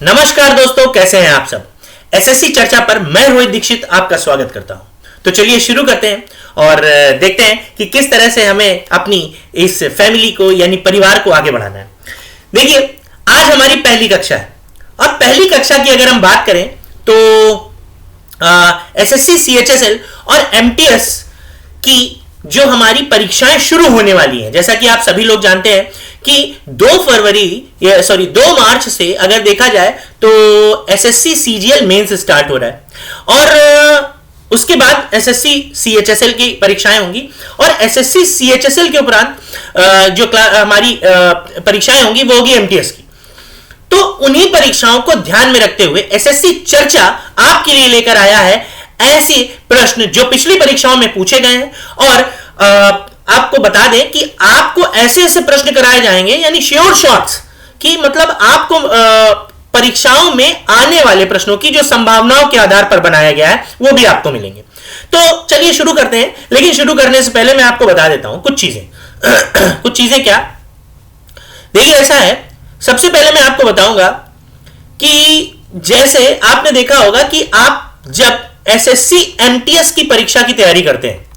नमस्कार दोस्तों, कैसे हैं आप सब। एसएससी चर्चा पर मैं रोहित दीक्षित आपका स्वागत करता हूं। तो चलिए शुरू करते हैं और देखते हैं कि किस तरह से हमें अपनी इस फैमिली को यानी परिवार को आगे बढ़ाना है। देखिए, आज हमारी पहली कक्षा है और पहली कक्षा की अगर हम बात करें तो एसएससी सीएचएसएल और एमटीएस की जो हमारी परीक्षाएं शुरू होने वाली हैं, जैसा कि आप सभी लोग जानते हैं कि 2 मार्च से अगर देखा जाए तो एसएससी सीजीएल मेंस स्टार्ट हो रहा है और उसके बाद एसएससी सीएचएसएल की परीक्षाएं होंगी और एसएससी सीएचएसएल के उपरांत जो हमारी परीक्षाएं होंगी वो होगी एमटीएस की। तो उन्हीं परीक्षाओं को ध्यान में रखते हुए एसएससी चर्चा आपके लिए लेकर आया है ऐसे प्रश्न जो पिछली परीक्षाओं में पूछे गए हैं और आपको बता दें कि आपको ऐसे ऐसे प्रश्न कराए जाएंगे यानी श्योर शॉट्स कि मतलब आपको परीक्षाओं में आने वाले प्रश्नों की जो संभावनाओं के आधार पर बनाया गया है वो भी आपको मिलेंगे। तो चलिए शुरू करते हैं, लेकिन शुरू करने से पहले मैं आपको बता देता हूं कुछ चीजें क्या। देखिए, ऐसा है, सबसे पहले मैं आपको बताऊंगा कि जैसे आपने देखा होगा कि आप जब एसएससी एमटीएस की परीक्षा की तैयारी करते हैं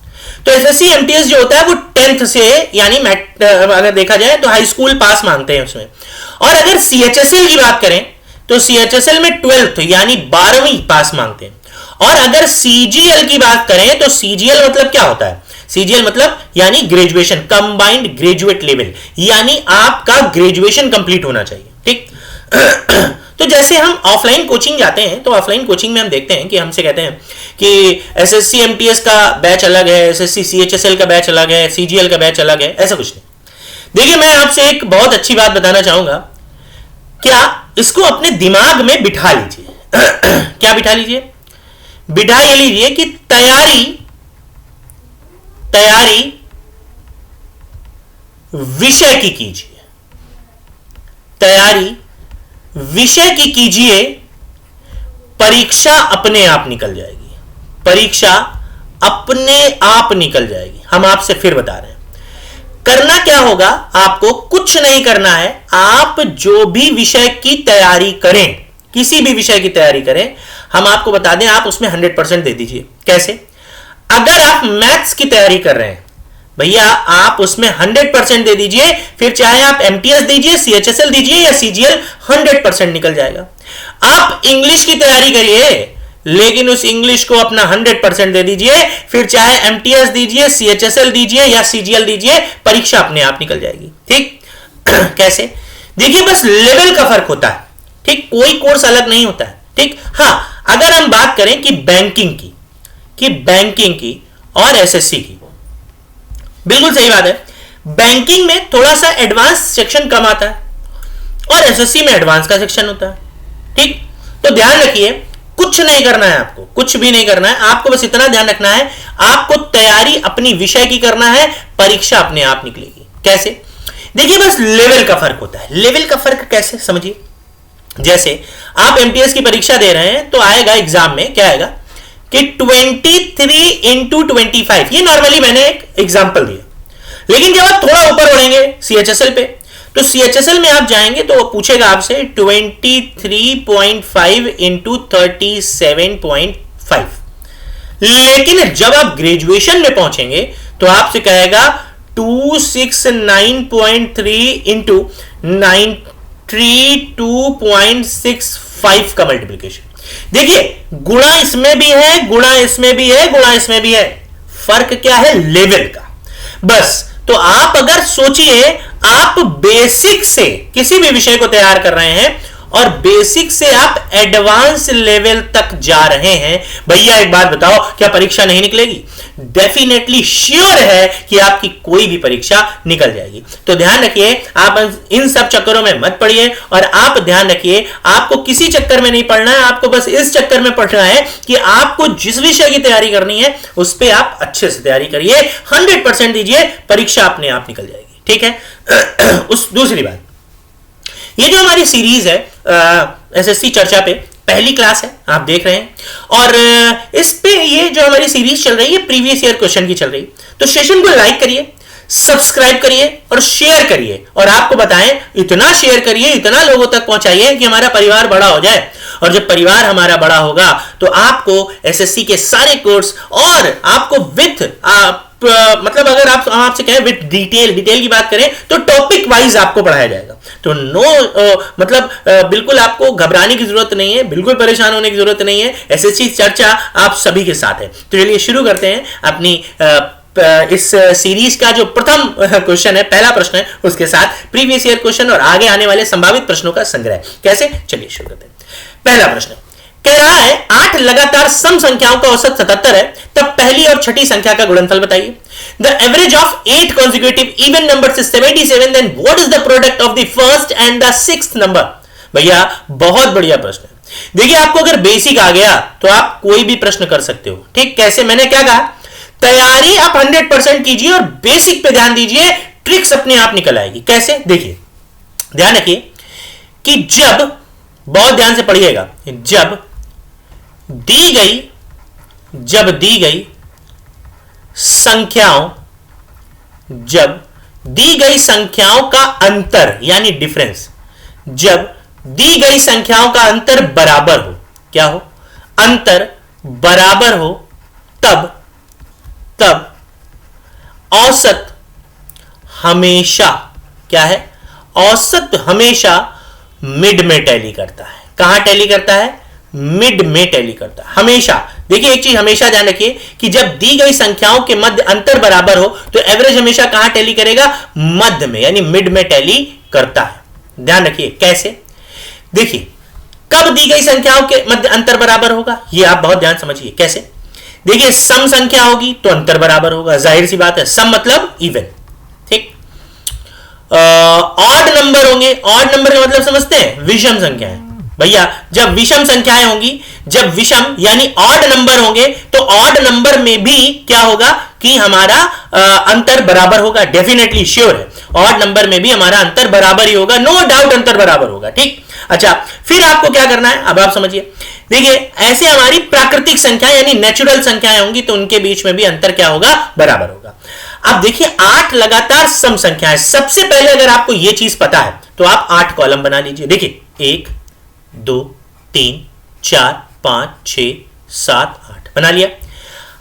तो एसएससी एमटीएस जो होता है वो 10th से यानी अगर देखा जाए तो हाई स्कूल पास मांगते हैं उसमें। और अगर सीएचएसएल की बात करें तो सीएचएसएल में 12th यानी 12वीं पास मांगते हैं। और अगर सीजीएल की बात करें तो सीजीएल मतलब क्या होता है? सीजीएल मतलब यानी ग्रेजुएशन, कंबाइंड ग्रेजुएट लेवल, यानी आपका ग्रेजुएशन कंप्लीट होना चाहिए। ठीक। तो जैसे हम ऑफलाइन कोचिंग जाते हैं तो ऑफलाइन कोचिंग में हम देखते हैं कि हमसे कहते हैं कि एसएससी एमटीएस का बैच अलग है, एसएससी सीएचएसएल का बैच अलग है, सीजीएल का बैच अलग है, ऐसा कुछ नहीं। देखिए, मैं आपसे एक बहुत अच्छी बात बताना चाहूंगा, क्या इसको अपने दिमाग में बिठा लीजिए। क्या बिठा लीजिए? बिठा ये लीजिए कि तैयारी विषय की कीजिए, तैयारी विषय की कीजिए, परीक्षा अपने आप निकल जाएगी, परीक्षा अपने आप निकल जाएगी। हम आपसे फिर बता रहे हैं, करना क्या होगा, आपको कुछ नहीं करना है। आप जो भी विषय की तैयारी करें, किसी भी विषय की तैयारी करें, हम आपको बता दें, आप उसमें 100% दे दीजिए। कैसे? अगर आप मैथ्स की तैयारी कर रहे हैं भैया, आप उसमें 100% दे दीजिए, फिर चाहे आप एमटीएस दीजिए, सीएचएसएल दीजिए या सीजीएल, 100% निकल जाएगा। आप इंग्लिश की तैयारी करिए, लेकिन उस इंग्लिश को अपना 100% दे दीजिए, फिर चाहे एमटीएस दीजिए, सीएचएसएल दीजिए या सीजीएल दीजिए, परीक्षा अपने आप निकल जाएगी। ठीक। कैसे? देखिए, बस लेवल का फर्क होता है। ठीक, कोई कोर्स अलग नहीं होता है। ठीक। हाँ, अगर हम बात करें कि बैंकिंग की और एसएससी की, बिल्कुल सही बात है, बैंकिंग में थोड़ा सा एडवांस सेक्शन कम आता है और एसएससी में एडवांस का सेक्शन होता है। ठीक। तो ध्यान रखिए, कुछ नहीं करना है, आपको कुछ भी नहीं करना है, आपको बस इतना ध्यान रखना है, आपको तैयारी अपनी विषय की करना है, परीक्षा अपने आप निकलेगी। कैसे? देखिए, बस लेवल का फर्क होता है। लेवल का फर्क कैसे समझिए, जैसे आप एमटीएस की परीक्षा दे रहे हैं तो आएगा एग्जाम में, क्या आएगा कि 23 into 25, ये नॉर्मली मैंने एक एग्जांपल दिया। लेकिन जब आप थोड़ा ऊपर बढ़ेंगे सीएचएसएल पे, तो सीएचएसएल में आप जाएंगे तो पूछेगा आपसे 23.5 into 37.5। लेकिन जब आप ग्रेजुएशन में पहुंचेंगे तो आपसे कहेगा 269.3 into 92.65 का मल्टीप्लीकेशन। देखिए, गुणा इसमें भी है, गुणा इसमें भी है, गुणा इसमें भी है। फर्क क्या है? लेवल का। बस। तो आप अगर सोचिए, आप बेसिक से किसी भी विषय को तैयार कर रहे हैं और बेसिक से आप एडवांस लेवल तक जा रहे हैं, भैया एक बात बताओ, क्या परीक्षा नहीं निकलेगी? डेफिनेटली श्योर है कि आपकी कोई भी परीक्षा निकल जाएगी। तो ध्यान रखिए, आप इन सब चक्करों में मत पड़िए और आप ध्यान रखिए, आपको किसी चक्कर में नहीं पड़ना है, आपको बस इस चक्कर में पढ़ना है कि आपको जिस विषय की तैयारी करनी है उस पर आप अच्छे से तैयारी करिए, 100% दीजिए, परीक्षा अपने आप निकल जाएगी। ठीक है। उस दूसरी बात, ये जो हमारी सीरीज है एसएससी चर्चा पे, पहली क्लास है, आप देख रहे हैं, और इस पे ये जो हमारी सीरीज चल रही है प्रीवियस ईयर क्वेश्चन की चल रही है। तो सेशन को लाइक करिए, सब्सक्राइब करिए और शेयर करिए, और आपको बताएं इतना शेयर करिए, इतना लोगों तक पहुंचाइए कि हमारा परिवार बड़ा हो जाए। और जब परिवार हमारा बड़ा होगा तो आपको एसएससी के सारे कोर्स और आपको विथ मतलब अगर आप आपसे कहें विथ डिटेल की बात करें तो टॉपिक वाइज आपको पढ़ाया जाएगा। तो मतलब बिल्कुल आपको घबराने की जरूरत नहीं है, बिल्कुल परेशान होने की जरूरत नहीं है। एसएससी चर्चा आप सभी के साथ है। तो चलिए शुरू करते हैं अपनी इस सीरीज का जो प्रथम क्वेश्चन है, पहला प्रश्न है, उसके साथ प्रीवियस ईयर क्वेश्चन और आगे आने वाले संभावित प्रश्नों का संग्रह। कैसे, चलिए शुरू करते हैं। पहला प्रश्न कह रहा है 8 लगातार सम संख्याओं का औसत 77 है, तब पहली और छठी संख्या का गुणनफल बताइए। The average of 8 consecutive even numbers is 77, then what is the product of the first and the sixth number? भैया बहुत बढ़िया प्रश्न है। देखिए आपको अगर बेसिक आ गया तो आप कोई भी प्रश्न कर सकते हो। ठीक, कैसे, मैंने क्या कहा, तैयारी आप 100% कीजिए और बेसिक पे ध्यान दीजिए, ट्रिक्स अपने आप निकल आएगी। कैसे, देखिए ध्यान रखिए कि जब, बहुत ध्यान से पढ़िएगा, जब दी गई संख्याओं का अंतर यानी डिफरेंस, जब दी गई संख्याओं का अंतर बराबर हो, क्या हो, अंतर बराबर हो, तब औसत हमेशा क्या है, औसत हमेशा मिड में टैली करता है। कहां टैली करता है, मिड में टैली करता है हमेशा। देखिए एक चीज हमेशा ध्यान रखिए कि जब दी गई संख्याओं के मध्य अंतर बराबर हो तो एवरेज हमेशा कहां टैली करेगा, मध्य में यानी मिड में टैली करता है। ध्यान रखिए कैसे, देखिए कब दी गई संख्याओं के मध्य अंतर बराबर होगा, यह आप बहुत ध्यान समझिए। कैसे, देखिए सम संख्या होगी तो अंतर बराबर होगा, जाहिर सी बात है, सम मतलब इवन। ठीक, ऑड नंबर होंगे, ऑड नंबर का मतलब समझते हैं, विषम संख्याएं। भैया जब विषम संख्याएं होंगी, जब विषम यानी ऑड नंबर होंगे तो ऑड नंबर में भी क्या होगा कि हमारा अंतर बराबर होगा, डेफिनेटली श्योर है, ऑड नंबर में भी हमारा अंतर बराबर ही होगा, नो डाउट अंतर बराबर होगा। ठीक, अच्छा फिर आपको क्या करना है, अब आप समझिए, देखिए ऐसे हमारी प्राकृतिक संख्या यानी नेचुरल संख्याएं होंगी तो उनके बीच में भी अंतर क्या होगा, बराबर होगा। अब देखिए 8 लगातार सम संख्याएं, सबसे पहले अगर आपको यह चीज पता है तो आप 8 कॉलम बना लीजिए। देखिए 1 2 3 4 5 6 7 8 बना लिया।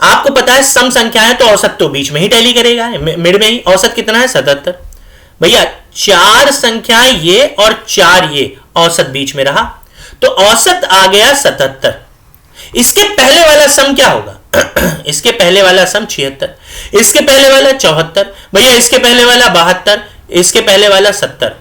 आपको पता है सम संख्या है तो औसत तो बीच में ही टैली करेगा, मिड में ही। औसत कितना है, 77। भैया 4 संख्याएं ये और 4 ये, औसत बीच में रहा तो औसत आ गया 77। इसके पहले वाला सम क्या होगा इसके पहले वाला सम 76, इसके पहले वाला 74, भैया इसके पहले वाला 72, इसके पहले वाला 70,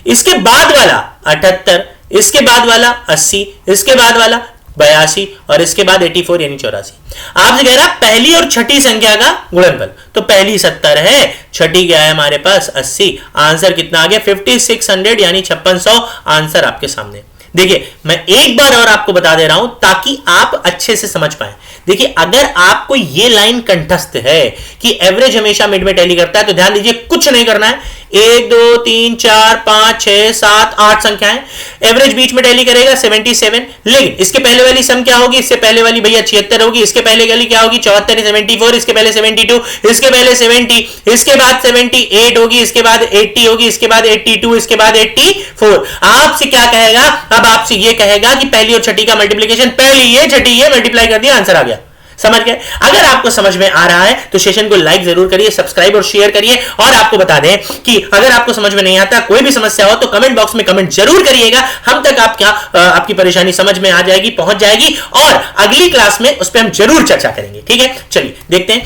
इसके बाद वाला 78, इसके बाद वाला 80, इसके बाद वाला 82 और इसके बाद 84 यानी 84। आपसे कह रहा पहली और छठी संख्या का गुणनफल, तो पहली 70 है, छठी क्या है हमारे पास 80। आंसर कितना आ गया 5600 यानी 5600 आंसर आपके सामने। देखिए मैं एक बार और आपको बता दे रहा हूं ताकि आप अच्छे से समझ पाए। देखिए अगर आपको ये लाइन कंठस्थ है कि एवरेज हमेशा मिड में टैली करता है तो ध्यान दीजिए कुछ नहीं करना है, 1 2 3 4 5 6 7 8 संख्याएं, एवरेज बीच में टैली करेगा 77। लेकिन इसके पहले वाली सम क्या होगी, इससे पहले वाली भैया 76 होगी, इसके पहले वाली क्या होगी 74 74, इसके पहले 72, इसके पहले 70, इसके बाद 78 होगी, इसके बाद 80 होगी, इसके बाद 82, इसके बाद 84। आपसे क्या कहेगा, अब आपसे ये कहेगा कि पहली और छठी का मल्टीप्लीकेशन, पहली ये छठी ये मल्टीप्लाई कर दिया, आंसर आ गया। समझ गए। अगर आपको समझ में आ रहा है तो सेशन को लाइक जरूर करिए, सब्सक्राइब और शेयर करिए। और आपको बता दें कि अगर आपको समझ में नहीं आता, कोई भी समस्या हो तो कमेंट बॉक्स में कमेंट जरूर करिएगा, हम तक आपकी परेशानी समझ में आ जाएगी, पहुंच जाएगी और अगली क्लास में उस पर हम जरूर चर्चा करेंगे। ठीक है, चलिए देखते हैं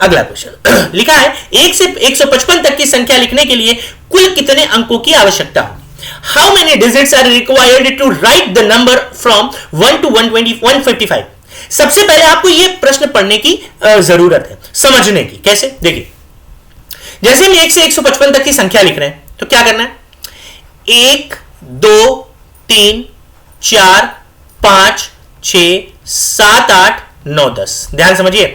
अगला क्वेश्चन। लिखा है 1 से 155 तक की संख्या लिखने के लिए कुल कितने अंकों की आवश्यकता होगी? How many digits are required to write the number from 1 to 155? सबसे पहले आपको यह प्रश्न पढ़ने की जरूरत है, समझने की। कैसे, देखिए जैसे हम 1 से 155 तक की संख्या लिख रहे हैं तो क्या करना है, 1 2 3 4 5 6 7 8 9 10। ध्यान समझिए,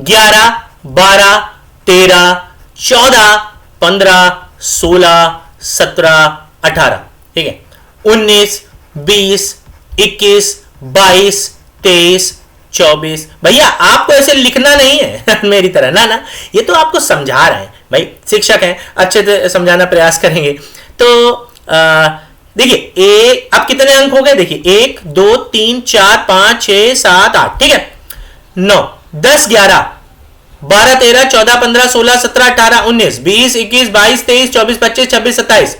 11 12 13 14 15 16 17 18, ठीक है, 19 20 21 22 23 24। भैया आपको ऐसे लिखना नहीं है मेरी तरह, ना, ये तो आपको समझा रहे हैं। भाई शिक्षक हैं, अच्छे से समझाना प्रयास करेंगे। तो देखिए अब कितने अंक हो गए, देखिए 1 2 3 4 5 6 7 8, ठीक है, 9 10 11 12 13 14 15 16 17 18 19 20 21 22 23 24 25 26 27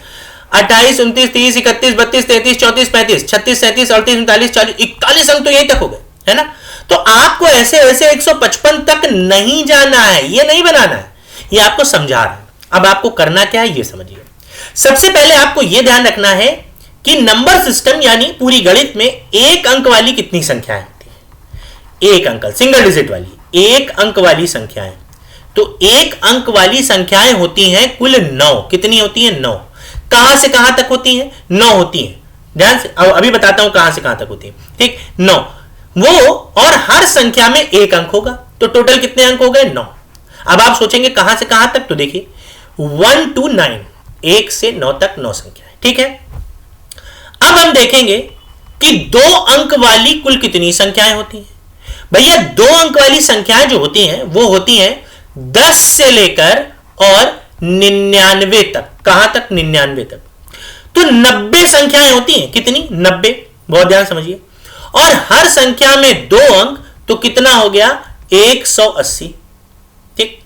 28 29 30 31 32 33 34 35 36 37 38 39 40 41 अंक तो यहीं तक हो गए, है ना। तो आपको ऐसे ऐसे 155 तक नहीं जाना है, ये नहीं बनाना है, ये आपको समझा रहा है। अब आपको करना क्या है ये समझिए। सबसे पहले आपको यह ध्यान रखना है कि नंबर सिस्टम यानी पूरी गणित में एक अंक वाली कितनी संख्याएं होती है, एक अंक सिंगल डिजिट वाली एक अंक वाली संख्याएं। तो एक अंक वाली संख्याएं होती हैं कुल 9। कितनी होती हैं? 9। कहां से कहां तक होती हैं? 9 होती हैं। ध्यान से अभी बताता हूं कहां से कहां तक होती है, ठीक, 9 वो, और हर संख्या में एक अंक होगा। तो टोटल कितने अंक हो गए? 9। अब आप सोचेंगे कहां से कहां तक, तो देखिए 1 to 9, 1 से 9 तक 9 संख्याएं, ठीक है। अब हम देखेंगे कि 2 अंक वाली कुल कितनी संख्याएं होती हैं। भैया 2 अंक वाली संख्याएं जो होती हैं वो होती हैं 10 से लेकर और 99 तक। कहां तक? 99 तक। तो 90 संख्याएं होती हैं। कितनी? 90। बहुत ध्यान समझिए। और हर संख्या में 2 अंक, तो कितना हो गया? 180, ठीक।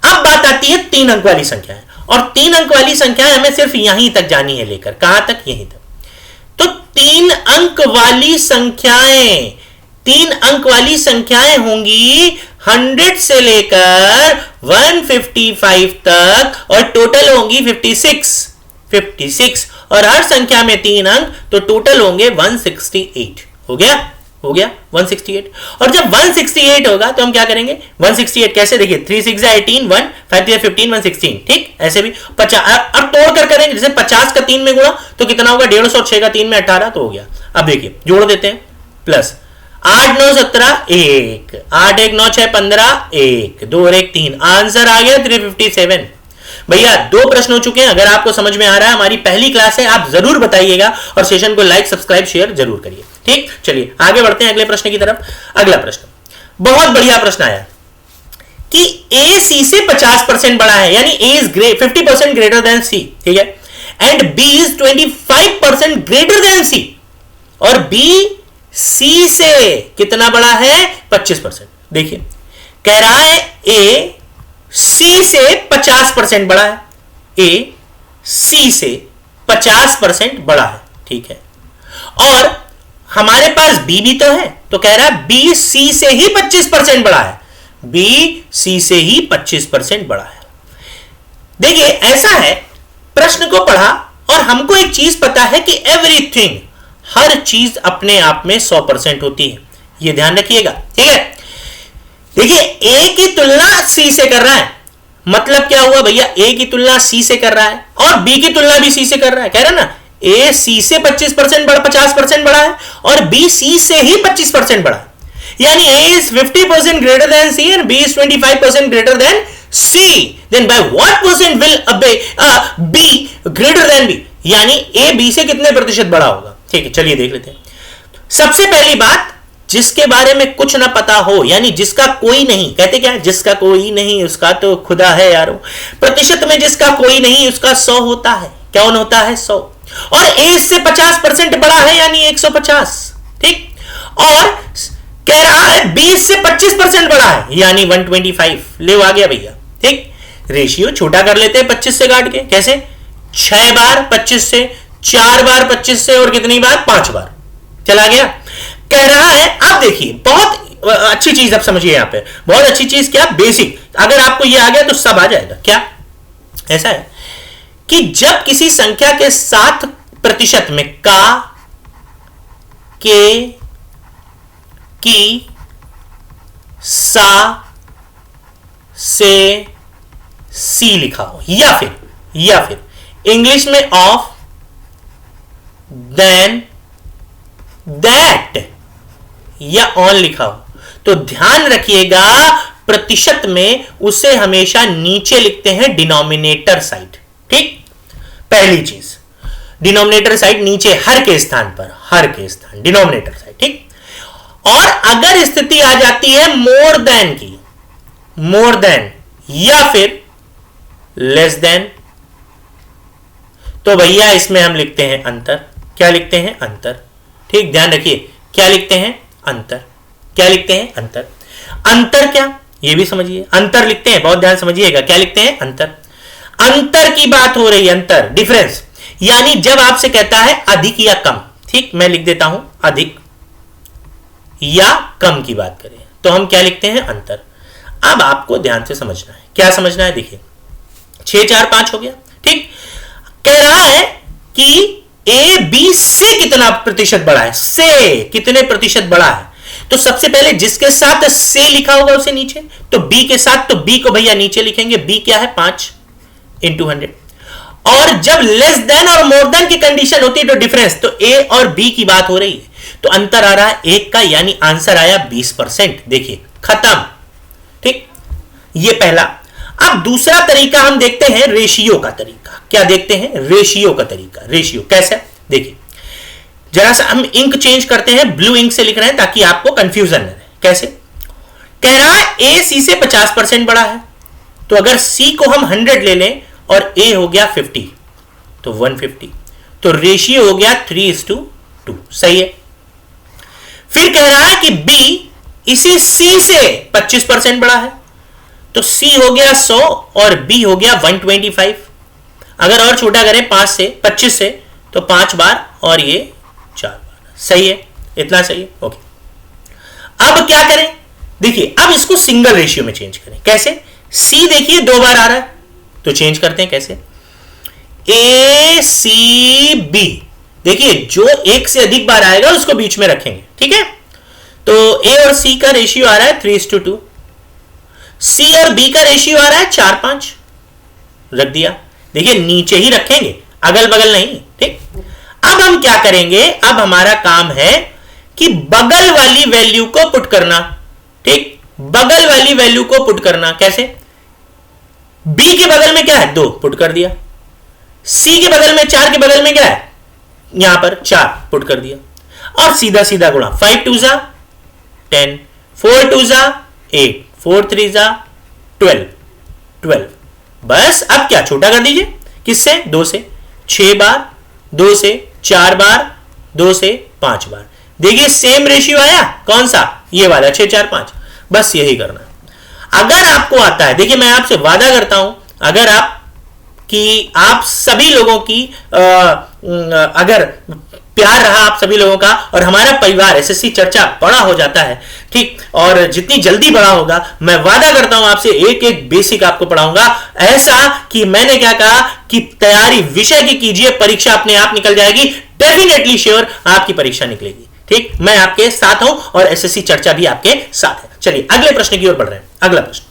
अब बात आती है 3 अंक वाली संख्याएं, और 3 अंक वाली संख्याएं हमें सिर्फ यहीं तक जानी है लेकर। कहां तक? यहीं तक। तो 3 अंक वाली संख्याएं, 3 अंक वाली संख्याएं होंगी 100 से लेकर 155 तक, और टोटल होंगी 56, और हर संख्या में 3 अंक, तो टोटल होंगे 168। हो गया 168। और जब 168 होगा तो हम क्या करेंगे? 168 कैसे? देखिए 3 6 18, 1 5 15 116, ठीक। ऐसे भी 50 अब तोड़ कर करेंगे। जैसे 50 का 3 में गुणा तो कितना होगा? 150, 6 का 3 में 18, तो हो गया। अब देखिए जोड़ देते हैं, प्लस 8 9 17 1, 8 1 9 6 15 1, 2 और 1 3, आंसर आ गया 357। भैया 2 प्रश्न हो चुके हैं। अगर आपको समझ में आ रहा है, हमारी पहली क्लास है, आप जरूर बताइएगा, और सेशन को लाइक सब्सक्राइब शेयर जरूर करिए, ठीक। चलिए आगे बढ़ते हैं अगले प्रश्न की तरफ। अगला प्रश्न बहुत बढ़िया प्रश्न आया कि ए सी से 50% बड़ा है, यानी A is 50% greater than C, ठीक है, and B is 25% greater than C, और बी सी से कितना बड़ा है? 25%। देखिए कह रहा है ए सी से 50% बड़ा है, ए सी से 50% बड़ा है, ठीक है, और हमारे पास बी भी तो है, तो कह रहा है बी सी से ही 25% बड़ा है, बी सी से ही 25% बड़ा है। देखिए ऐसा है, प्रश्न को पढ़ा और हमको एक चीज पता है कि एवरीथिंग, हर चीज अपने आप में 100% होती है, यह ध्यान रखिएगा, ठीक है। देखिए ए की तुलना सी से कर रहा है, मतलब क्या हुआ भैया? ए की तुलना सी से कर रहा है और बी की तुलना भी सी से कर रहा है। कह रहा है ना, ए सी से 50% बड़ा है और बी सी से ही 25% बड़ा है, यानी A is 50% greater than C and B is 25% greater than C. Then by what percent will be greater than B, यानी ए बी से कितने प्रतिशत बड़ा होगा? ठीक है, चलिए देख लेते हैं। सबसे पहली बात, जिसके बारे में कुछ ना पता हो, यानी जिसका कोई नहीं, कहते क्या है? जिसका कोई नहीं उसका तो खुदा है यारो। प्रतिशत में जिसका कोई नहीं उसका 100 होता है। कौन होता है? 100। और ए से 50% बड़ा है, यानी 150, ठीक। और कह रहा है 20 से 25% बड़ा है, यानी 125। ले आ गया भैया, ठीक। रेशियो छोटा कर लेते हैं 25 से काट के। कैसे? 6 बार 25 से, 4 बार 25 से, और कितनी बार? 5 बार। चला गया। कह रहा है, आप देखिए बहुत अच्छी चीज, आप समझिए यहां पे बहुत अच्छी चीज। क्या? बेसिक। अगर आपको ये आ गया तो सब आ जाएगा। क्या? ऐसा है कि जब किसी संख्या के 7% में का, के, की, सा, से, सी लिखा हो, या फिर इंग्लिश में ऑफ, देन, दैट या ऑन लिखा हो, तो ध्यान रखिएगा प्रतिशत में उसे हमेशा नीचे लिखते हैं डिनोमिनेटर साइड, ठीक। पहली चीज, डिनोमिनेटर साइड नीचे, हर के स्थान पर, हर के स्थान डिनोमिनेटर साइड, ठीक। और अगर स्थिति आ जाती है मोर देन की, मोर देन या फिर लेस देन, तो भैया इसमें हम लिखते हैं अंतर। क्या लिखते हैं? अंतर। ठीक, ध्यान रखिए, क्या लिखते हैं? अंतर। क्या लिखते हैं? अंतर। अंतर क्या, ये भी समझिए, अंतर लिखते हैं, बहुत ध्यान समझिएगा, क्या लिखते हैं? अंतर। अंतर की बात हो रही है, अंतर, डिफरेंस, यानी जब आपसे कहता है अधिक या कम, ठीक, मैं लिख देता हूं अधिक या कम की बात करें तो हम क्या लिखते हैं? अंतर। अब आपको ध्यान से समझना है, क्या समझना है? देखिए 6 4 5 हो गया, ठीक। कह रहा है कि ए बी से कितना प्रतिशत बड़ा है, से कितने प्रतिशत बड़ा है, तो सबसे पहले जिसके साथ से लिखा होगा उसे नीचे, तो बी के साथ, तो बी को भैया नीचे लिखेंगे, बी क्या है? 5 इंटू 100। और जब लेस देन और मोर देन की कंडीशन होती है तो डिफरेंस, तो ए और बी की बात हो रही है, तो अंतर आ रहा है 1 का, यानी आंसर आया 20%। देखिए खत्म, ठीक, ये पहला। अब दूसरा तरीका हम देखते हैं, रेशियो का तरीका। क्या देखते हैं? रेशियो का तरीका। रेशियो कैसे? देखिए जरा सा हम इंक चेंज करते हैं, ब्लू इंक से लिख रहे हैं ताकि आपको कंफ्यूजन न रहे। कैसे? कह रहा है ए सी से 50% बड़ा है, तो अगर सी को हम 100 ले लें और ए हो गया 50, तो 150, तो रेशियो हो गया 3:2। सही है। फिर कह रहा है कि बी इसी सी से 25% बड़ा है, तो सी हो गया 100 और बी हो गया 125। अगर और छोटा करें 5 से 25 से, तो 5 बार और ये 4 बार। सही है, इतना सही है, ओके। अब क्या करें? देखिए अब इसको सिंगल रेशियो में चेंज करें। कैसे? सी देखिए 2 बार आ रहा है, तो चेंज करते हैं। कैसे? ए सी बी, देखिए जो एक से अधिक बार आएगा उसको बीच में रखेंगे, ठीक है। तो ए और सी का रेशियो आ रहा है 3:2, सी और बी का रेशियो आ रहा है 4:5, रख दिया। देखिए नीचे ही रखेंगे, अगल बगल नहीं, ठीक। अब हम क्या करेंगे? अब हमारा काम है कि बगल वाली वैल्यू को पुट करना, ठीक, बगल वाली वैल्यू को पुट करना। कैसे? बी के बगल में क्या है? 2, पुट कर दिया। सी के बगल में 4 के बगल में क्या है? यहां पर 4, पुट कर दिया। और सीधा सीधा गुणा, 5 2 जा 10, 4 2 जा 8, 4 3 जा 12। बस अब क्या? छोटा कर दीजिए। किससे? 2 से 6 बार, 2 से 4 बार, 2 से 5 बार। देखिए सेम रेशियो आया, कौन सा? ये वाला 6 4 5। बस यही करना है। अगर आपको आता है, देखिए मैं आपसे वादा करता हूं, अगर आप सभी लोगों की अगर प्यार रहा आप सभी लोगों का और हमारा परिवार एसएससी चर्चा बड़ा हो जाता है, ठीक, और जितनी जल्दी बड़ा होगा, मैं वादा करता हूं आपसे एक एक बेसिक आपको पढ़ाऊंगा, ऐसा कि मैंने क्या कहा कि तैयारी विषय की कीजिए, परीक्षा अपने आप निकल जाएगी। डेफिनेटली श्योर आपकी परीक्षा निकलेगी, ठीक। मैं आपके साथ हूं और एसएससी चर्चा भी आपके साथ है। चलिए अगले प्रश्न की ओर बढ़ रहे हैं। अगला प्रश्न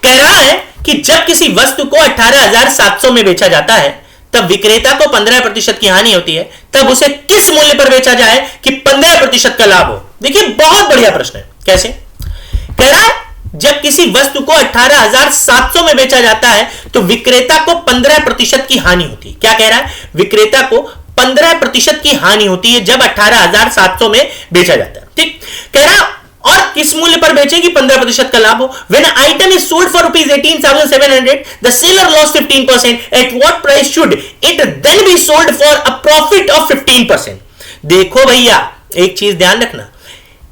कह रहा है कि जब किसी वस्तु को 18,700 में बेचा जाता है तब विक्रेता को 15% की हानि होती है, तब उसे किस मूल्य पर बेचा जाए कि 15% का लाभ हो? देखिए बहुत बढ़िया प्रश्न है। कैसे? कह रहा है जब किसी वस्तु को 18,700 में बेचा जाता है तो विक्रेता को 15% की हानि होती है। क्या कह रहा है? विक्रेता को 15% की हानि होती है जब 18,700 में बेचा जाता है, ठीक। कह रहा है और किस मूल्य पर बेचेंगे 15% का लाभ हो? When an item is sold for rupees 18,700, the seller lost 15%. At what price should it then be sold for a profit of 15%? देखो भैया एक चीज ध्यान रखना,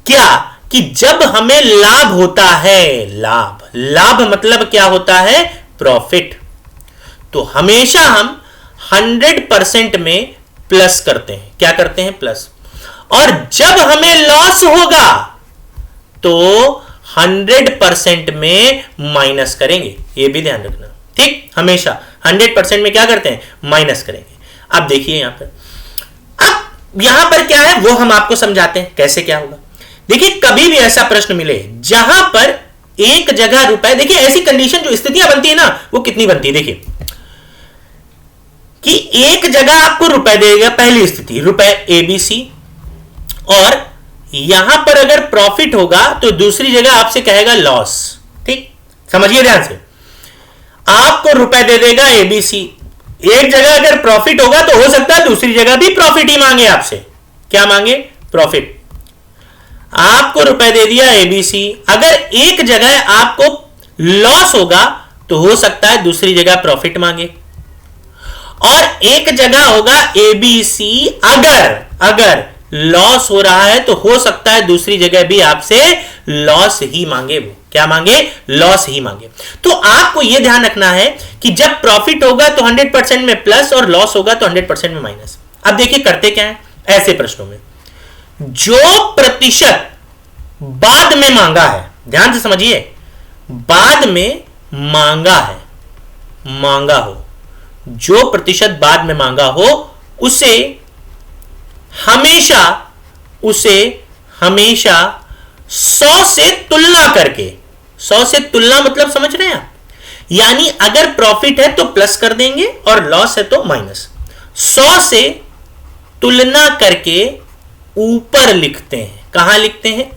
क्या कि जब हमें लाभ होता है, लाभ मतलब क्या होता है? प्रॉफिट, तो हमेशा हम 100% में प्लस करते हैं। क्या करते हैं? प्लस। और जब हमें लॉस होगा तो 100% में माइनस करेंगे, ये भी ध्यान रखना, ठीक। हमेशा 100% में क्या करते हैं? माइनस करेंगे। अब देखिए यहां पर, अब यहां पर क्या है वो हम आपको समझाते हैं कैसे क्या होगा। देखिए कभी भी ऐसा प्रश्न मिले जहां पर एक जगह रुपए, देखिए ऐसी कंडीशन जो स्थितियां बनती है ना, वो कितनी बनती है? देखिए कि एक जगह आपको रुपए देगा, पहली स्थिति रुपए ABC, और यहां पर अगर प्रॉफिट होगा तो दूसरी जगह आपसे कहेगा लॉस, ठीक। समझिए ध्यान से, आपको रुपए दे देगा ABC, एक जगह अगर प्रॉफिट होगा तो हो सकता है दूसरी जगह भी प्रॉफिट ही मांगे आपसे। क्या मांगे? प्रॉफिट। आपको रुपए दे दिया ABC, अगर एक जगह आपको लॉस होगा तो हो सकता है दूसरी जगह प्रॉफिट मांगे, और एक जगह होगा एबीसी। अगर लॉस हो रहा है तो हो सकता है दूसरी जगह भी आपसे लॉस ही मांगे। वो क्या मांगे? लॉस ही मांगे। तो आपको यह ध्यान रखना है कि जब प्रॉफिट होगा तो 100% में प्लस और लॉस होगा तो 100% में माइनस। अब देखिए करते क्या है ऐसे प्रश्नों में, जो प्रतिशत बाद में मांगा है, ध्यान से समझिए, बाद में मांगा है, मांगा हो, जो प्रतिशत बाद में मांगा हो उसे हमेशा 100 से तुलना करके, 100 से तुलना मतलब समझ रहे हैं आप, यानी अगर प्रॉफिट है तो प्लस कर देंगे और लॉस है तो माइनस। 100 से तुलना करके ऊपर लिखते हैं। कहां लिखते हैं?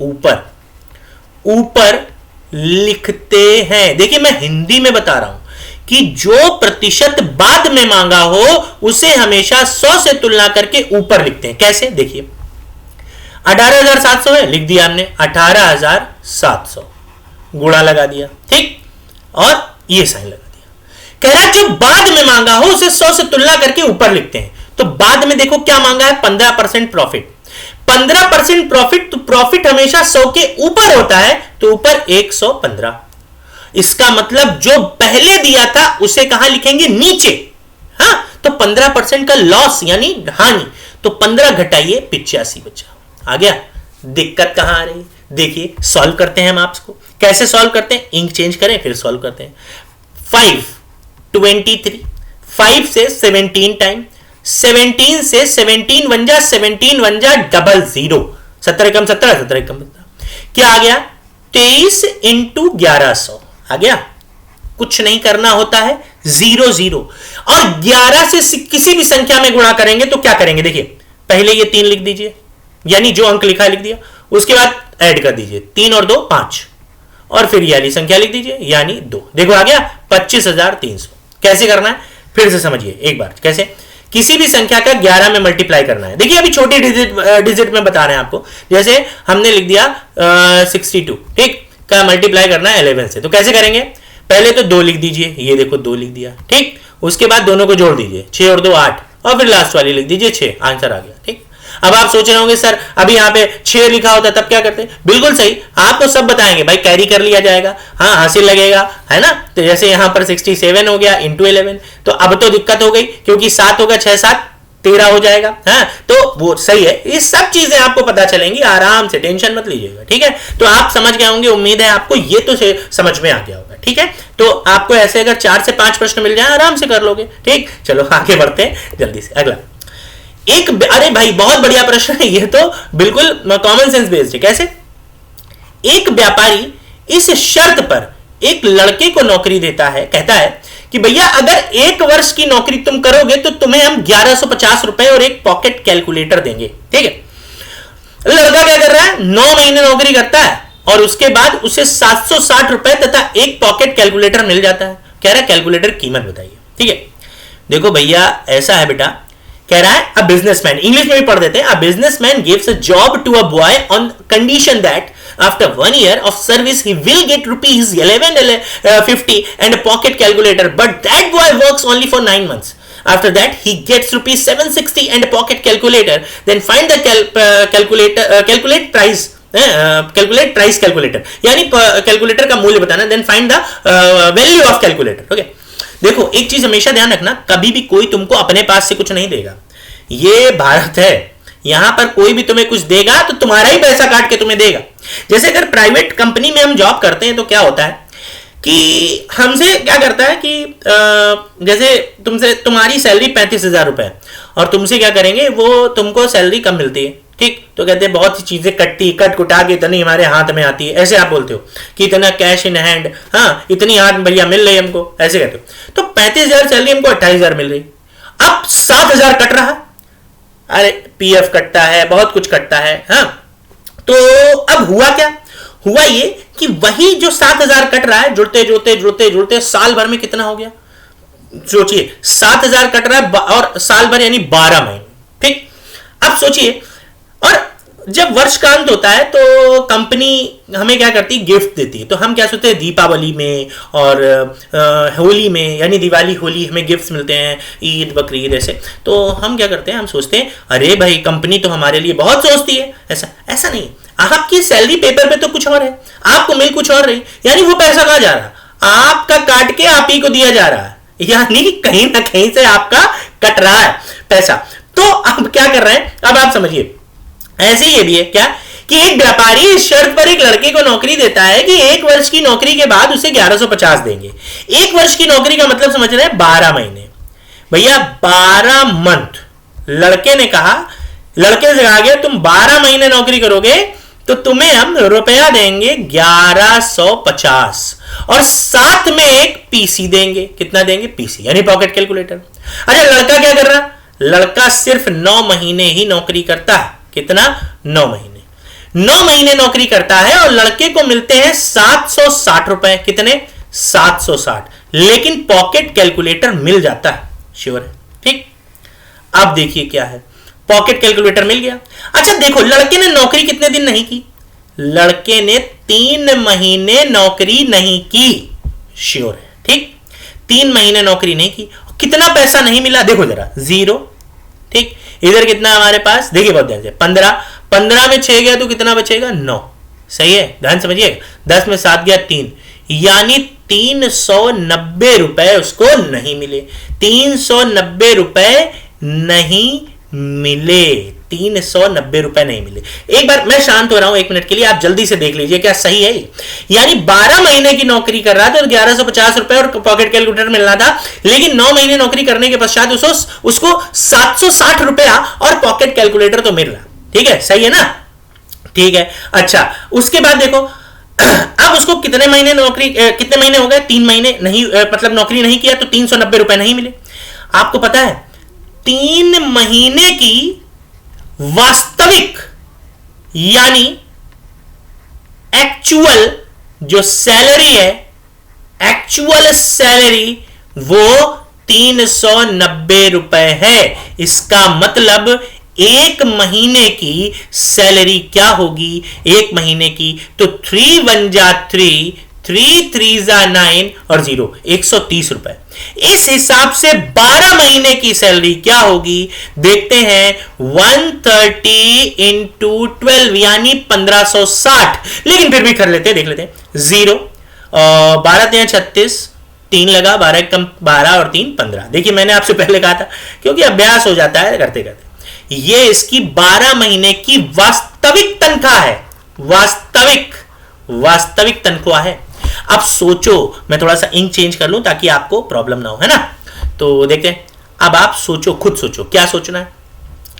ऊपर लिखते हैं। देखिए मैं हिंदी में बता रहा हूं कि जो प्रतिशत बाद में मांगा हो उसे हमेशा 100 से तुलना करके ऊपर लिखते हैं। कैसे? देखिए 18,700 है, लिख दिया हमने 18,700, गुणा लगा दिया, ठीक, और ये साइन लगा दिया। कह रहा है जो बाद में मांगा हो उसे 100 से तुलना करके ऊपर लिखते हैं। तो बाद में देखो क्या मांगा है? 15% प्रॉफिट। 15% प्रॉफिट, तो प्रॉफिट हमेशा 100 के ऊपर होता है, तो ऊपर 115। इसका मतलब जो पहले दिया था उसे कहां लिखेंगे? नीचे। हाँ, तो 15% का लॉस यानी हानि, तो 15 घटाइए 85 बचा। आ गया? दिक्कत कहां आ रही? देखिए सॉल्व करते हैं हम आपको। कैसे सॉल्व करते हैं? इंक चेंज करें फिर सॉल्व करते हैं। 5 5 से 17 टाइम, 17 से 17 बन जा 00, 17 कम 17, 17 कम 17, क्या आ गया? 23 इंटू 1100 आ गया। कुछ नहीं करना होता है, 0 और 11 से किसी भी संख्या में गुणा करेंगे तो क्या करेंगे? देखिए पहले ये 3 लिख दीजिए, यानी जो अंक लिखा है लिख दिया, उसके बाद ऐड कर दीजिए 3 और 2 5, और फिर ये वाली संख्या लिख दीजिए यानी 2। देखो आ गया 25,300। कैसे करना है फिर से समझिए एक बार। कैसे? किसी भी संख्या का 11 में मल्टीप्लाई करना है। देखिए अभी छोटी डिजिट में बता रहे हैं आपको, जैसे हमने लिख दिया 62, ठीक, का मल्टीप्लाई करना है 11 से। तो कैसे करेंगे? पहले तो 2 लिख दीजिए, ये देखो 2 लिख दिया, ठीक, उसके बाद दोनों को जोड़ दीजिए, 6 और 2 8, और फिर लास्ट वाली लिख दीजिए 6, आंसर आ गया, ठीक। अब आप सोच रहे होंगे सर अभी यहाँ पे 6 लिखा होता तब क्या करते? बिल्कुल सही, आपको सब बताएंगे भाई, कैरी कर लिया जाएगा, हाँ हासिल लगेगा, है ना। तो जैसे यहाँ पर 67 हो गया इंटू 11, तो अब तो दिक्कत हो गई क्योंकि 7 होगा 6 7 13 हो जाएगा, हाँ, तो वो सही है। ये सब चीजें आपको पता चलेंगी, आराम से, टेंशन मत लीजिएगा, ठीक है। तो आप समझ गए होंगे, उम्मीद है आपको ये तो समझ में आ गया होगा, ठीक है। तो आपको ऐसे अगर 4 से 5 प्रश्न मिल जाए आराम से कर लोगे, ठीक। चलो आगे बढ़ते हैं जल्दी से। अगला अरे भाई बहुत बढ़िया प्रश्न है ये, तो बिल्कुल कॉमन सेंस बेस्ड है। कैसे? एक व्यापारी इस शर्त पर एक लड़के को नौकरी देता है, कहता है कि भैया अगर 1 वर्ष की नौकरी तुम करोगे तो तुम्हें हम 1150 रुपए और एक पॉकेट कैलकुलेटर देंगे, ठीक है। लड़का क्या कर रहा है? 9 महीने नौकरी करता है और उसके बाद उसे 760 रुपए तथा एक पॉकेट कैलकुलेटर मिल जाता है। कह रहा है कैलकुलेटर कीमत बताइए, ठीक है। देखो भैया ऐसा है बेटा, कह रहा है अ बिजनेसमैन, इंग्लिश में भी पढ़ देते हैं, a businessman gives a job to a boy on condition that after 1 year of service he will get rupees 1150 and a pocket calculator, but that boy works only for 9 months. After that he gets rupees 760 and a pocket calculator. Then find the calculate price, calculate price calculator, यानी calculator का मूल्य बताना। Then find the value of calculator. Okay, देखो एक चीज हमेशा ध्यान रखना, कभी भी कोई तुमको अपने पास से कुछ नहीं देगा। ये भारत है, यहां पर कोई भी तुम्हें कुछ देगा तो तुम्हारा ही पैसा काट के तुम्हें देगा। जैसे अगर प्राइवेट कंपनी में हम जॉब करते हैं तो क्या होता है कि हमसे क्या करता है कि जैसे तुम्हारी सैलरी 35,000 रुपए और तुमसे क्या करेंगे, वो तुमको सैलरी कम मिलती है, ठीक, तो कहते हैं बहुत सी चीजें कट कुटा के इतनी हमारे हाथ में आती है, ऐसे आप बोलते हो कि इतना कैश इन हैंड, हाँ इतनी हाथ भैया मिल रही हमको, ऐसे कहते हो। तो 35,000 सैलरी हमको 28,000 मिल रही, अब 7,000 कट रहा, अरे पीएफ कटता है, बहुत कुछ कटता है, हाँ। तो अब हुआ क्या? हुआ ये कि वही जो 7,000 कट रहा है, जुड़ते साल भर में कितना हो गया? सोचिए 7,000 कट रहा है और साल भर यानी 12 महीने, ठीक। अब सोचिए, और जब वर्ष का अंत होता है तो कंपनी हमें क्या करती है, गिफ्ट देती है। तो हम क्या सोचते हैं, दीपावली में और होली में, यानी दिवाली होली हमें गिफ्ट्स मिलते हैं, ईद बकरीद ऐसे। तो हम क्या करते हैं, हम सोचते हैं अरे भाई कंपनी तो हमारे लिए बहुत सोचती है। ऐसा ऐसा नहीं, आपकी सैलरी पेपर पे तो कुछ और है, आपको मिल कुछ और रही, यानी वो पैसा कहाँ जा रहा, आपका काट के आप ही को दिया जा रहा है, यानी कहीं ना कहीं से आपका कट रहा है पैसा। तो अब क्या कर रहे हैं, अब आप समझिए, ऐसे ये भी है क्या कि एक व्यापारी इस शर्त पर एक लड़के को नौकरी देता है कि 1 वर्ष की नौकरी के बाद उसे 1150 देंगे। 1 वर्ष की नौकरी का मतलब समझ रहे हैं, 12 महीने। भैया 12 मंथ। लड़के ने कहा, लड़के से कहा गया तुम 12 महीने नौकरी करोगे तो तुम्हें हम रुपया देंगे 1150 और साथ में एक पीसी देंगे। कितना देंगे, पीसी यानी पॉकेट कैलकुलेटर। अच्छा लड़का क्या कर रहा, लड़का सिर्फ 9 महीने ही नौकरी करता है। कितना, 9 महीने। 9 महीने नौकरी करता है और लड़के को मिलते हैं 760 रुपए। कितने, 760। लेकिन पॉकेट कैलकुलेटर मिल जाता है, श्योर है, ठीक। अब देखिए क्या है, पॉकेट कैलकुलेटर मिल गया। अच्छा देखो, लड़के ने नौकरी कितने दिन नहीं की, लड़के ने 3 महीने नौकरी नहीं की, श्योर है, ठीक। 3 महीने नौकरी नहीं की। कितना पैसा नहीं मिला, देखो जरा, 0, ठीक। इधर कितना हमारे पास, देखिए बहुत ध्यान से, 15 में 6 गया तो कितना बचेगा, 9। सही है, ध्यान समझिए, 10 में 7 गया 3, यानी 390 रुपए उसको नहीं मिले। 390 रुपए नहीं मिले, 390 रुपए नहीं मिले। एक बार मैं शांत हो रहा हूं 1 मिनट के लिए, आप जल्दी से देख लीजिए क्या सही है। यानी 12 महीने की नौकरी कर रहा था तो 1150 रुपए और पॉकेट कैलकुलेटर मिलना था, लेकिन 9 महीने नौकरी करने के पश्चात उसको 760 रुपया और पॉकेट कैलकुलेटर तो मिल रहा। ठीक है, सही है ना, ठीक है। अच्छा उसके बाद देखो, अब उसको कितने महीने हो गए, 3 महीने नहीं, मतलब नौकरी नहीं किया तो 390 रुपए नहीं मिले। आपको पता है 3 महीने की वास्तविक यानी एक्चुअल जो सैलरी है, एक्चुअल सैलरी वो 390 रुपए है। इसका मतलब 1 महीने की सैलरी क्या होगी, 1 महीने की तो 3 1 जा 3, 3 3 जा 9 और 0, 130 रुपए। इस हिसाब से 12 महीने की सैलरी क्या होगी, देखते हैं। 130 इंटू 12 यानी 1560, लेकिन फिर भी कर लेते हैं, देख लेते हैं। 0 12 3 36, 3 लगा, 12 कम 12 और 3 15। देखिए मैंने आपसे पहले कहा था, क्योंकि अभ्यास हो जाता है करते करते। ये इसकी 12 महीने की वास्तविक तनख्वाह है, वास्तविक तनख्वाह है। अब सोचो, मैं थोड़ा सा इंक चेंज कर लूं ताकि आपको प्रॉब्लम ना हो, है ना। तो देखते हैं, अब आप सोचो, खुद सोचो क्या सोचना है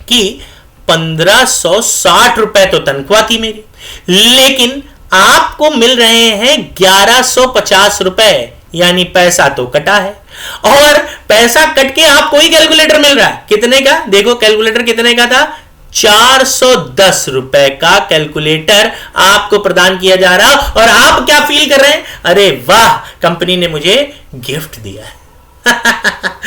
कि 1560 रुपए तो तनख्वाह थी मेरी, लेकिन आपको मिल रहे हैं 1150 रुपए, यानी पैसा तो कटा है। और पैसा कट के आपको ही कैलकुलेटर मिल रहा है, कितने का, देखो कैलकुलेटर कितने का था, 410 रुपए का कैलकुलेटर आपको प्रदान किया जा रहा। और आप क्या फील कर रहे हैं, अरे वाह कंपनी ने मुझे गिफ्ट दिया है।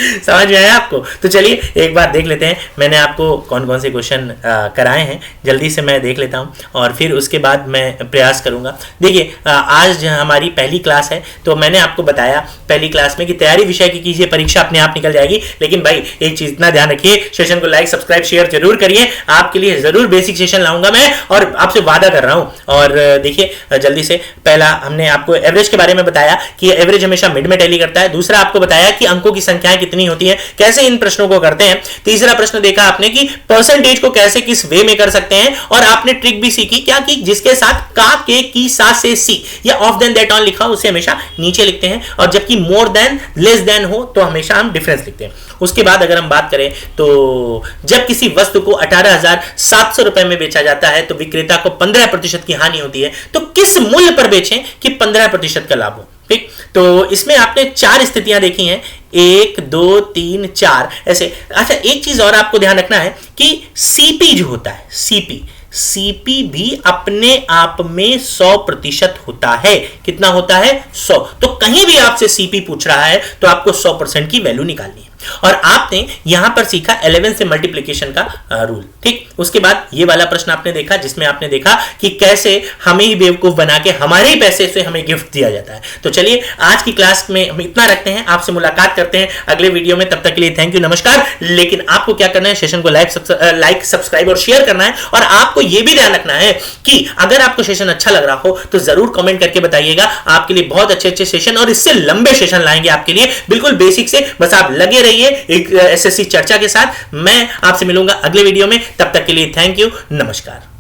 समझ में आया आपको। तो चलिए एक बार देख लेते हैं, मैंने आपको कौन कौन से क्वेश्चन कराए हैं, जल्दी से मैं देख लेता हूं और फिर उसके बाद मैं प्रयास करूंगा। देखिए आज हमारी पहली क्लास है, तो मैंने आपको बताया पहली क्लास में कि तैयारी विषय की कीजिए, परीक्षा अपने आप निकल जाएगी। लेकिन भाई एक चीज इतना ध्यान रखिए, सेशन को लाइक सब्सक्राइब शेयर जरूर करिए, आपके लिए जरूर बेसिक सेशन लाऊंगा मैं, और आपसे वादा कर रहा हूं। और देखिए जल्दी से, पहला हमने आपको एवरेज के बारे में बताया कि एवरेज हमेशा मिड में टैली करता है। दूसरा आपको बताया कि अंकों की संख्याएं कितनी होती है, कैसे इन प्रश्नों को करते हैं। तीसरा प्रश्न देखा आपने कि परसेंटेज को कैसे किस वे में कर सकते हैं, और आपने ट्रिक भी सीखी क्या कि जिसके साथ का, के, की, सा, से, सी या ऑफ देन दैट ऑन लिखा उसे हमेशा नीचे लिखते हैं, और जबकि मोर देन लेस देन हो तो हमेशा हम डिफरेंस लिखते हैं। उसके बाद अगर हम बात करें तो जब किसी वस्तु को 18,700 रुपए में बेचा जाता है तो विक्रेता को 15% की हानि होती है, तो किस मूल्य पर बेचें कि 15% का लाभ हो। ठीक, तो इसमें आपने 4 स्थितियां देखी हैं, 1 2 3 4 ऐसे। अच्छा एक चीज और आपको ध्यान रखना है कि सीपी जो होता है, सीपी भी अपने आप में 100% होता है। कितना होता है, 100। तो कहीं भी आपसे सीपी पूछ रहा है तो आपको 100% की वैल्यू निकालनी है। और आपने यहां पर सीखा 11 से मल्टीप्लिकेशन का रूल। ठीक, उसके बाद ये वाला प्रश्न आपने देखा जिसमें आपने देखा कि कैसे हमें ही बेवकूफ बना के हमारे ही पैसे से हमें गिफ्ट दिया जाता है। तो चलिए आज की क्लास में हम इतना रखते हैं, आपसे मुलाकात करते हैं अगले वीडियो में। तब तक के लिए थैंक यू, नमस्कार। लेकिन आपको क्या करना है, सेशन को लाइक सब्सक्राइब और शेयर करना है। और आपको यह भी ध्यान रखना है कि अगर आपको सेशन अच्छा लग रहा हो तो जरूर कमेंट करके बताइएगा। आपके लिए बहुत अच्छे सेशन और इससे लंबे सेशन लाएंगे आपके लिए, बिल्कुल बेसिक से। बस आप लगे रहिए एक एसएससी चर्चा के साथ। मैं आपसे मिलूंगा अगले वीडियो में, तब तक के लिए थैंक यू, नमस्कार।